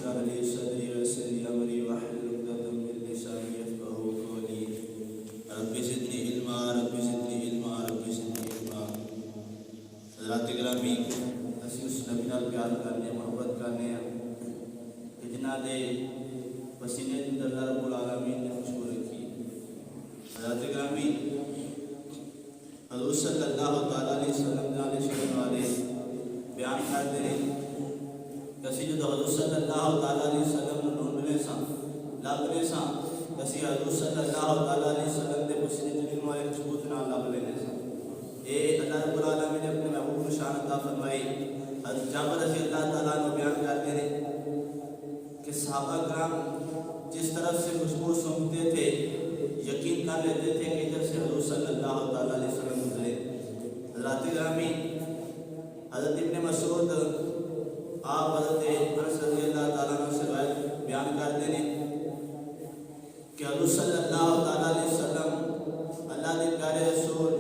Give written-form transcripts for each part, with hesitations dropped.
اشرح لي صدري ويسر لي امري واحلل عقدة من لساني يفقهوا قولي رب زدني علما رب زدنی علما رب زدنی علما. حضرات گرامی، اسی اس نبی نال پیار کرنے محبت کرنے کہ جنہاں دے پسینے اندر اللہ رب العالمین نے خوشبو رکھی. حضرات گرامی، حضور صلی اللہ تعالیٰ علیہ وسلم جانے شکر والے بیان کرتے ہیں کسی جو حضور صلی اللہ تعالیٰ علیہ وسلم ڈھونڈنے ساں لبنے ساں کسی حضور صلی اللہ تعالیٰ علیہ وسلم دے پسینے جنہوں والے خوشبو نال لب لینے ساں. اے اللہ رب العالمین نے اپنے محبوب کو شان عطا فرمائی. حضرت جابر رضی اللہ تعالیٰ عنہ بیان کرتے ہیں کہ صحابہ کرام جس طرف سے خوشبو سونگتے تھے یقین کر لیتے تھے کہ ادھر سے حضور صلی اللہ تعالیٰ علیہ وسلم گزرے. حضرات گرامی، حضرت ابن مسعود آپ حضرت انس رضی اللہ تعالیٰ عنہ سے روایت بیان کرتے ہیں کہ حضور صلی اللہ تعالیٰ علیہ وسلم اللہ کے پیارے رسول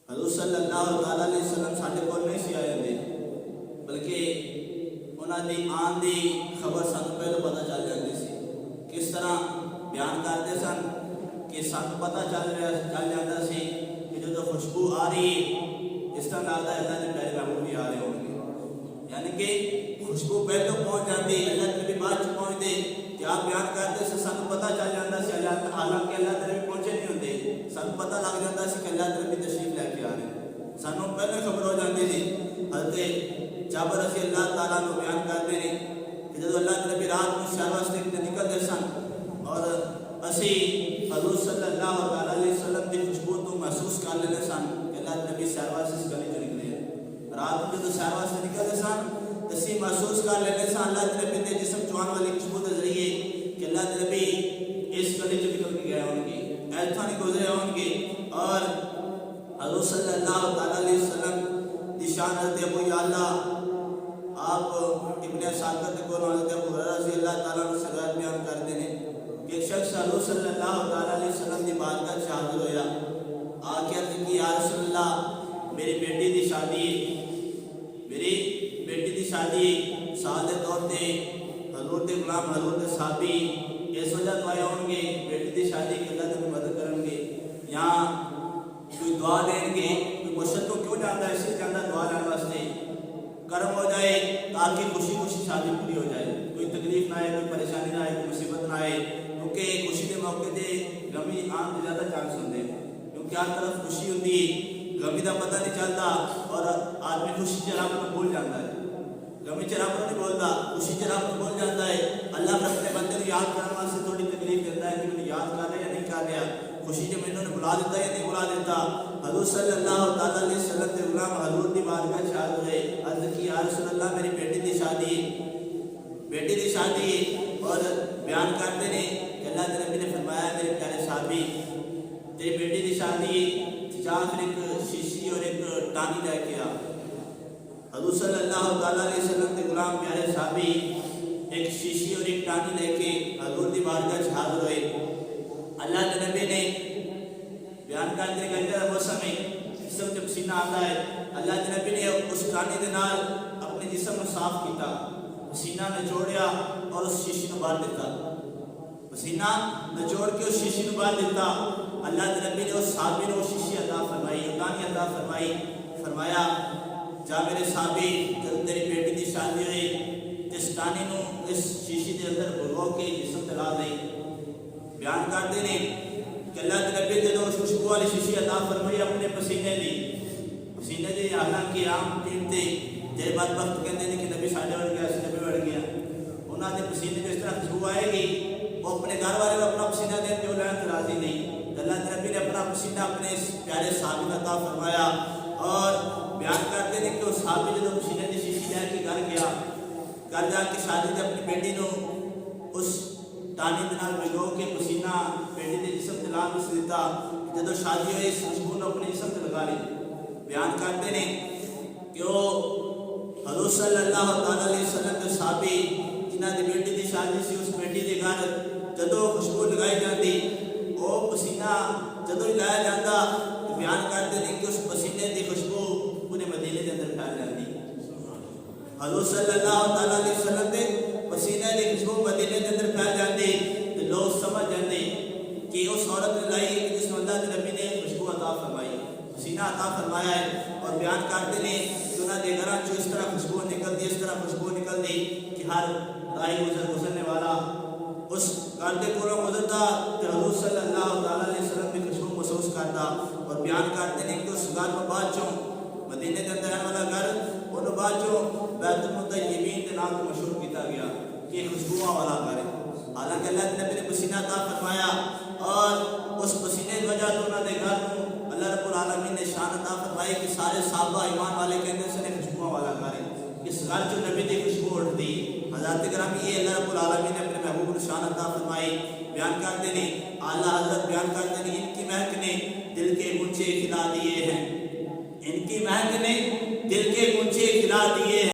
حضور صلی اللہ تعالیٰ علیہ وسلم ساڈے کول نہیں سی آئے ہوندے بلکہ انہاں دی آن دی خبر سانوں پہلو پتہ چل جاندی سی. کس طرح بیان کرتے سن کہ سانوں پتہ چل جاتا سی کہ جو خوشبو آ رہی اس طرح لگتا ہے اللہ کے پیارے محبوب بھی آ رہے ہوں گے. یعنی کہ خوشبو پہلو پہنچ جاتی اللہ کے نبی بعد پہنچتے کہ آپ بیان کرتے سے سانوں پتہ چل جاتا سی حالانکہ اللہ کے نبی پہنچے نہیں ہوتے سانوں پتہ لگ جاتا سی کہ اللہ کے نبی تشریف لے کے آ رہے ہیں. سانوں پہلے خبر ہو جاتی تھی. حضرت جابر رضی اللہ تعالیٰ عنہ بیان کرتے ہیں کہ جب اللہ کے نبی رات میں شہر واسطے نکلتے سن اور اسی حضور صلی اللہ علیہ وسلم کی خوشبو تو محسوس کر لیتے سن کہ اللہ کے نبی شہر واسطے اس گلی چ نکلے. رات میں جب شہر واسطے نکلتے سن اسی محسوس کر لیتے سن اللہ کے نبی کے جسم چوان والی خوشبو کے ذریعے کہ اللہ کے نبی اس گلی چ نکل کے گئے ہوں گے ایتھا نہیں گزرے ہوں گے. اور حضور صلی اللہ علیہ وسلم دی شان حضرت ابو یعلا آپ ابن ساکت کو حضرت ابو ہریرہ رضی اللہ تعالیٰ عنہ سے روایت بیان کرتے ہیں کہ ایک شخص حضور صلی اللہ علیہ وسلم کی بارگاہ سے حاضر ہویا آ کے عرض کی یا رسول اللہ میری بیٹی دی شادی سال دے طور تے حضور دے غلام حضور دے صحابی اس وجہ تو آئے ہوں گے بیٹی دی شادی کے اللہ تک مدد کریں گے یا کوئی دعا دیں گے کوئی مشکل تو کیوں جاتا ہے اس سے جانا دعا لینے واسطے کرم ہو جائے تاکہ خوشی خوشی شادی پوری ہو جائے کوئی تکلیف نہ آئے کوئی پریشانی نہ آئے کوئی مصیبت نہ آئے کیونکہ خوشی کے موقع تے غمی آن کے زیادہ چانس ہوتے کیونکہ ہر طرف خوشی ہوتی غمی کا پتہ نہیں چلتا اور آدمی خوشی سے رب کو بھول جاتا ہے غمی سے رب کو نہیں بولتا خوشی سے رب کو بھول جاتا ہے. اللہ اپنے بندے کو یاد کرنے واسطے تھوڑی تکلیف دیتا ہے کہ مجھے یاد کر رہا یا نہیں کر رہا خوشی سے میں نے بلا دیتا یا نہیں بلا دیتا. حضور صلی اللہ تعالیٰ علیہ وسلم کے غلام حضور کی بارگاہ شاد ہوئے عرض کی یا رسول اللہ میری بیٹی دی شادی اور بیان کرتے ہیں کہ اللہ کے نبی نے فرمایا میرے پیارے صحابی تیری بیٹی دی شادی جا پھر ایک شیشی اور ایک ٹانی لے کے آ. حضور صلی اللہ تعالیٰ علیہ وسلم کے غلام پیارے صحابی ایک شیشی اور ایک ٹانی لے کے حضور کی بارگاہ حاضر ہوئے. اللہ کے نبی نے بیان کرتے ہیں کہ موسم میں جسم جب پسینہ آتا ہے اللہ کے نبی نے اس ٹانی کے نال اپنے جسم کو صاف کیتا پسینہ نچوڑیا اور اس شیشی کو باہر دیتا پسینہ نچوڑ کے اس شیشی کو باہر دیتا. اللہ کے نبی نے اس صحابی نے وہ شیشی عطا فرمائی ٹانی عطا فرمائی فرمایا جا میرے صحابی جب تیری بیٹی کی شادی ہوئی اس ٹانی نو اس شیشی کے اندر بھگو کے جسم تلا دے. بیان کرتے ہیں کہ اللہ کے نبی نے اس خوشبو والی شیشی عطا فرمائی اپنے پسینے دی حالانکہ عام ٹیم تے جے بات کہتے ہیں کہ نبی ساڈے بڑھ گیا نبی بڑھ گیا انہوں نے پسینے میں اس طرح خوشبو آئے گی وہ اپنے گھر والے کو اپنا پسینہ دیں جو لین راضی نہیں. اللہ کے نبی نے اپنا پسینہ اپنے اس پیارے صحابی کو عطا فرمایا اور بیان کرتے ہیں کہ وہ صحابی جب پسینے کی شیشی لے کے گھر گیا گھر جا کے شادی نے اپنی بیٹی کو اس ٹانی کے نال بھگو کے پسینہ بیٹی کے جسم سے لا کے دیتا جب شادی ہوئی اس خوشبو نے اپنے جسم سے لگا لی. بیان کرتے ہیں کہ وہ حضور صلی اللہ علیہ وسلم کے صحابی جنہ کی بیٹی کی شادی سی اس بیٹی کے گھر جدو خوشبو لگائی جاتی وہ پسینہ جدو ہی لایا جاتا تو بیان کرتے ہیں کہ اس پسینے کی خوشبو پورے مدینے کے اندر پھیل جاتی. حضور صلی اللہ تعالیٰ علیہ وسلم دے پسینے دی خوشبو مدینے کے اندر پھیل جاندی تو لوگ سمجھ جاندے کہ اس عورت نے لائی کہ جس میں اللہ کے نبی نے خوشبو عطا فرمائی، پسینہ عطا فرمایا ہے، اور بیان کرتے ہیں کہ انہوں نے گھراں چوں اس طرح خوشبو نکل دی، اس طرح خوشبو نکل دی کہ ہر راہی گزرنے والا اس گھر کے کولوں گزرتا تو حضور صلی اللہ تعالیٰ علیہ وسلم کی خوشبو محسوس کرتا، اور بیان کرتے ہیں کہ اس گھر میں بعد چوں مدینے کے اندر رہنے والا گھر انہوں بعد چوں بیت المطیبین کے نام کو مشہور کیتا گیا کہ خوشبوؤں والا گھر ہے۔ حالانکہ اللہ کے نبی نے پسینہ عطا فرمایا اور اس پسینے کی وجہ تو انہوں نے گھر کو اللہ رب العالمین نے شان عطا فرمائی کہ سارے صحابہ ایمان والے کہتے ہیں اس خوشبوؤں والا گھر ہے، اس گھر جو نبی کی خوشبو اٹھ دی۔ حضرت گرامی یہ اللہ رب العالمین نے اپنے محبوب کو شان عطا فرمائی، بیان کرتے ہیں اعلیٰ حضرت بیان کرتے ہیں ان کی مہک نے دل کے گنچے کھلا دیے ہیں۔